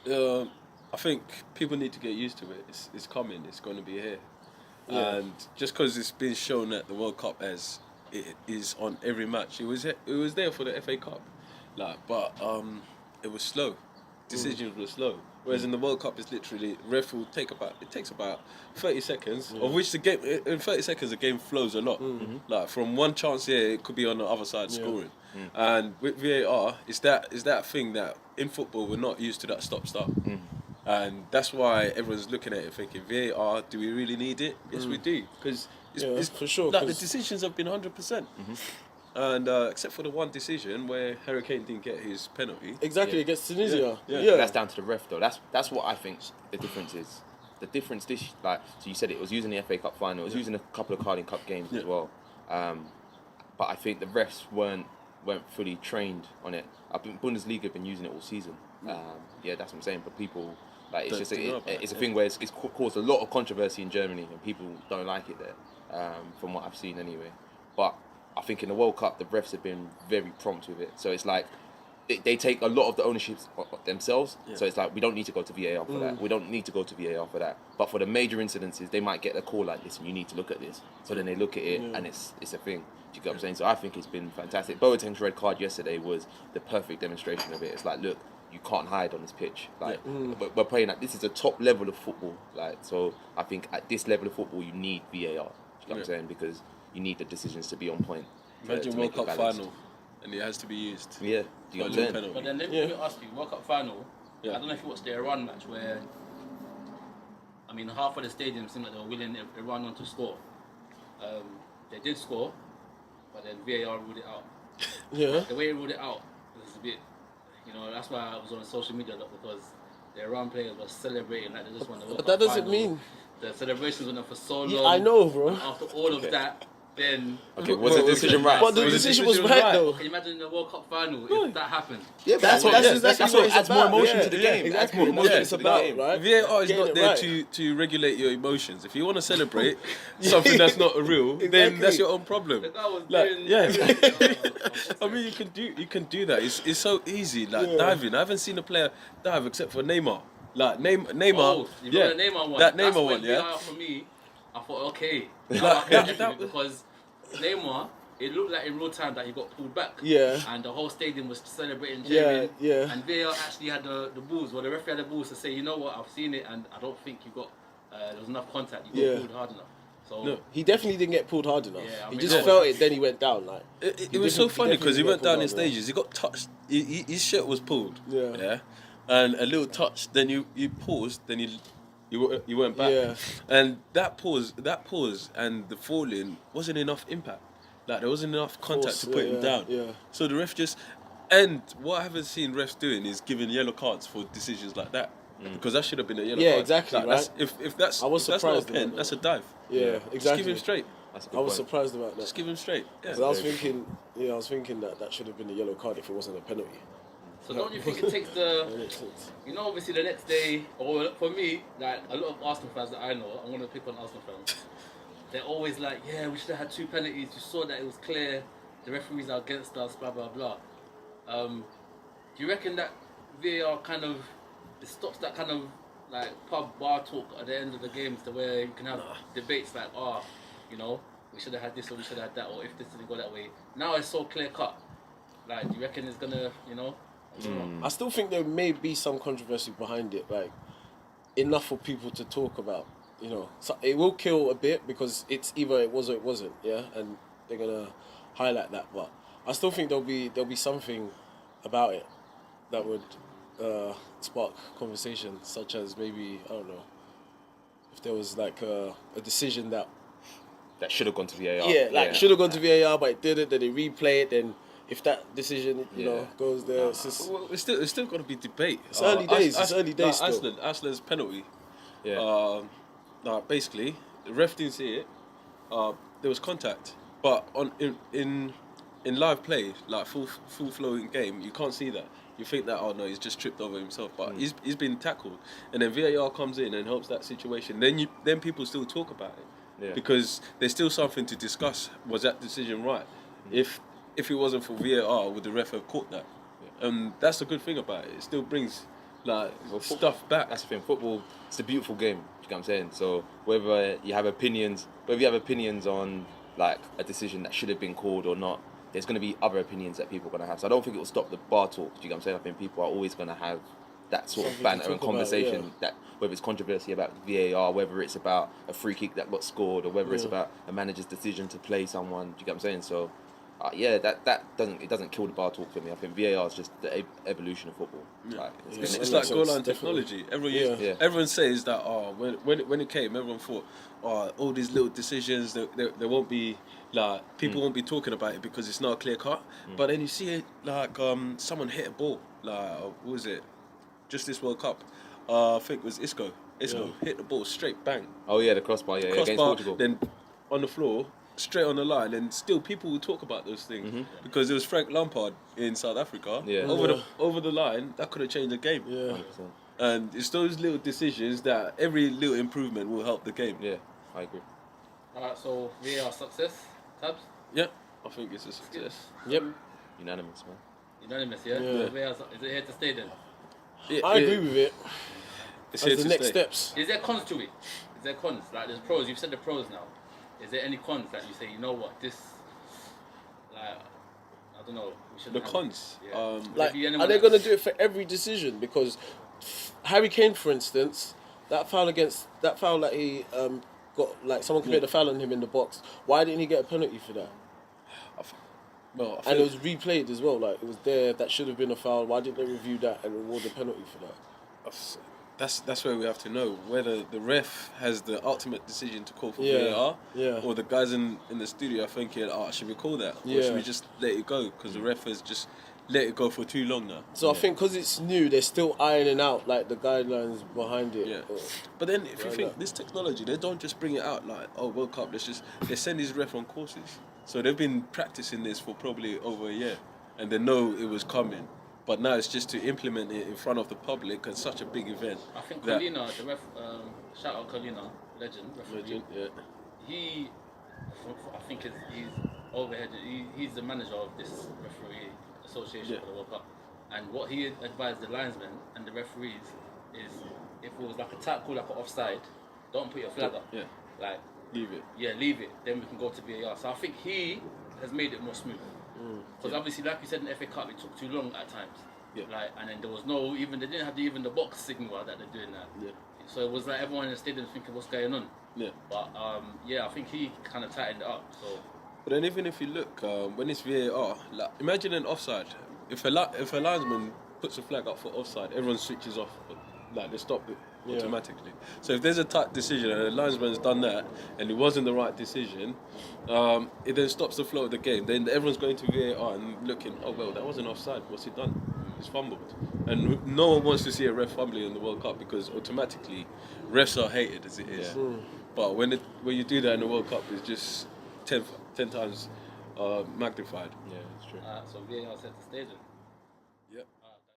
I think people need to get used to it. It's coming. It's going to be here. Yeah. And just because it's been shown at the World Cup as it is on every match, it was there for the FA Cup, it was slow. Decisions were slow. Whereas in the World Cup, it's literally ref will takes about 30 seconds, of which the game in 30 seconds the game flows a lot. Like from one chance here, it could be on the other side scoring. And with VAR, it's that thing that in football we're not used to that stop-start. And that's why everyone's looking at it thinking, VAR, do we really need it? Yes, we do. Because it's for sure. Like the decisions have been 100%. And except for the one decision where Harry Kane didn't get his penalty. Exactly, against Tunisia. Yeah. That's down to the ref though. That's what I think the difference is. The difference so you said it was using the FA Cup final, it was using a couple of Carling Cup games as well. But I think the refs weren't fully trained on it. I think Bundesliga have been using it all season. That's what I'm saying. But people it's a thing where it's caused a lot of controversy in Germany and people don't like it there. From what I've seen anyway. But I think in the World Cup, the refs have been very prompt with it. So it's like they take a lot of the ownership themselves. Yeah. So it's like we don't need to go to VAR for that. We don't need to go to VAR for that. But for the major incidences, they might get a call like, listen, you need to look at this. So then they look at it and it's a thing. Do you get what I'm saying? So I think it's been fantastic. Boateng's red card yesterday was the perfect demonstration of it. It's like, look, you can't hide on this pitch. Like we're playing at this is a top level of football. Like so, I think at this level of football, you need VAR. Do you get what I'm saying? Because you need the decisions to be on point. Imagine World Cup final, and it has to be used. Yeah, do you get what I'm saying? But then let me ask you, World Cup final. I don't know if you watched the Iran match where, I mean, half of the stadium seemed like they were willing Iran on to score. They did score, but then VAR ruled it out. The way it ruled it out was a bit, that's why I was on social media a lot because the Iran players were celebrating like they just won the World Cup But that doesn't final. mean The celebrations went on for so long. Yeah, I know, bro. And after all of that, then was the decision right? But the decision was right, though. Can you imagine the World Cup final if that happened? Yeah, that's what adds more emotion to the game. Exactly. Adds more emotion to the game. Right? VAR is not there to regulate your emotions. If you want to celebrate something that's not real, then that's your own problem. The guy was I mean, you can do that. It's so easy. Like diving. I haven't seen a player dive except for Neymar. Like Neymar. Oh, you got the Neymar one. That That's Neymar when one, yeah. VAR for me, I thought, okay, now I can do it because Neymar, it looked like in real time that he got pulled back. Yeah. And the whole stadium was celebrating, cheering. Yeah. And VAR actually had the balls, the referee had the balls to say, you know what, I've seen it and I don't think you got, there was enough contact, you got pulled hard enough. So No, he definitely didn't get pulled hard enough. Yeah, he just felt it, then he went down. Like It was so funny because he went down in stages. He got touched. His shirt was pulled. Yeah. And a little touch. Then you paused. Then you went back. Yeah. And that pause and the falling wasn't enough impact. Like there wasn't enough contact to put him down. Yeah. So the ref just. And what I haven't seen refs doing is giving yellow cards for decisions like that. Because that should have been a yellow card. Yeah, exactly. Like, right. If that's I was if that's not a surprised pen, about that's a that. dive. Yeah, exactly. Just give him straight. I was surprised about that. Just give him straight. Yeah. 'Cause I was thinking that should have been a yellow card if it wasn't a penalty. So don't you think it takes obviously the next day, or for me, like a lot of Arsenal fans that I know, I'm going to pick on Arsenal fans, they're always like, yeah, we should have had 2 penalties, you saw that it was clear, the referees are against us, blah, blah, blah. Do you reckon that VAR kind of, it stops that kind of like pub bar talk at the end of the games to where you can have debates like, we should have had this or we should have had that, or if this didn't go that way. Now it's so clear cut. Like, do you reckon it's going to, I still think there may be some controversy behind it, like enough for people to talk about. So it will kill a bit because it's either it was or it wasn't, and they're gonna highlight that. But I still think there'll be something about it that would spark conversation, such as maybe I don't know if there was like a decision that should have gone to VAR. should have gone to VAR, but it didn't. Then they replay it. Then if that decision, goes there, it's still got to be debate. It's early days. It's early days still. Iceland's penalty. Yeah. Basically, the ref didn't see it. There was contact, but in live play, like full flowing game, you can't see that. You think that he's just tripped over himself, but he's been tackled, and then VAR comes in and helps that situation. Then people still talk about it because there's still something to discuss. Was that decision right? If it wasn't for VAR, would the ref have caught that? That's the good thing about it. It still brings stuff back. That's the thing. Football, it's a beautiful game. You know what I'm saying? So whether you have opinions on like a decision that should have been called or not, there's going to be other opinions that people are going to have. So I don't think it will stop the bar talk. Do you know what I'm saying? I think people are always going to have that sort of banter and conversation. That whether it's controversy about VAR, whether it's about a free kick that got scored, or whether it's about a manager's decision to play someone. Do you get what I'm saying? So. That doesn't kill the bar talk for me. I think VAR is just the evolution of football. Yeah. It's like goal line technology. Everyone says that when it came, everyone thought all these little decisions there won't be people won't be talking about it because it's not clear cut. But then you see it someone hit a ball what was it? Just this World Cup. I think it was Isco. Hit the ball straight, bang. Oh yeah, the crossbar. Yeah, against Portugal. Then on the floor. Straight on the line, and still people will talk about those things because it was Frank Lampard in South Africa over the line that could have changed the game. 100%. And it's those little decisions that every little improvement will help the game. Yeah, I agree. Alright, so VAR success, Tabs? Yeah, I think it's a success. Yep. Unanimous, man. Unanimous, yeah? So VAR, is it here to stay then? I agree with it. It's As the next steps. Is there cons to it? Is there cons? Like there's pros, you've said the pros now. Is there any cons that you say, you know what, this, I don't know, we shouldn't The have cons. it. Yeah. Are they going to do it for every decision? Because Harry Kane, for instance, that foul that he got, like someone committed a foul on him in the box. Why didn't he get a penalty for that? And it was replayed as well. Like it was there. That should have been a foul. Why didn't they review that and reward a penalty for that? That's where we have to know whether the ref has the ultimate decision to call for Yeah, VAR, or the guys in the studio are thinking, should we call that? Or should we just let it go? Because the ref has just let it go for too long now. So I think because it's new, they're still ironing out like the guidelines behind it. Yeah. But then if you think this technology, they don't just bring it out like, World Cup, they send these ref on courses. So they've been practicing this for probably over a year, and they know it was coming. But now it's just to implement it in front of the public and such a big event. I think Colina, the ref, shout out Colina, legend. Yeah. He, I think he's overhead. He's the manager of this referee association for the World Cup. And what he advised the linesmen and the referees is, if it was like a tap call, like an offside, don't put your flag up. Yeah. Like Leave it. Yeah, leave it. Then we can go to VAR. So I think he has made it more smooth. Because obviously, like you said in the FA Cup, it took too long at times. Yeah. And then there was no they didn't have even the box signal that they're doing that. Yeah. So it was like everyone in the stadium thinking what's going on. Yeah. But I think he kind of tightened it up. So. But then even if you look, when it's VAR, like imagine an offside. If a linesman puts a flag up for offside, everyone switches off. Like they stop it automatically. So if there's a tight decision and the linesman's done that and it wasn't the right decision, it then stops the flow of the game. Then everyone's going to VAR and looking, that wasn't offside. What's he done? He's fumbled. And no one wants to see a ref fumbling in the World Cup because automatically refs are hated as it is. Yeah. But when you do that in the World Cup, it's just 10 times magnified. Yeah, it's true. So VAR set the stage.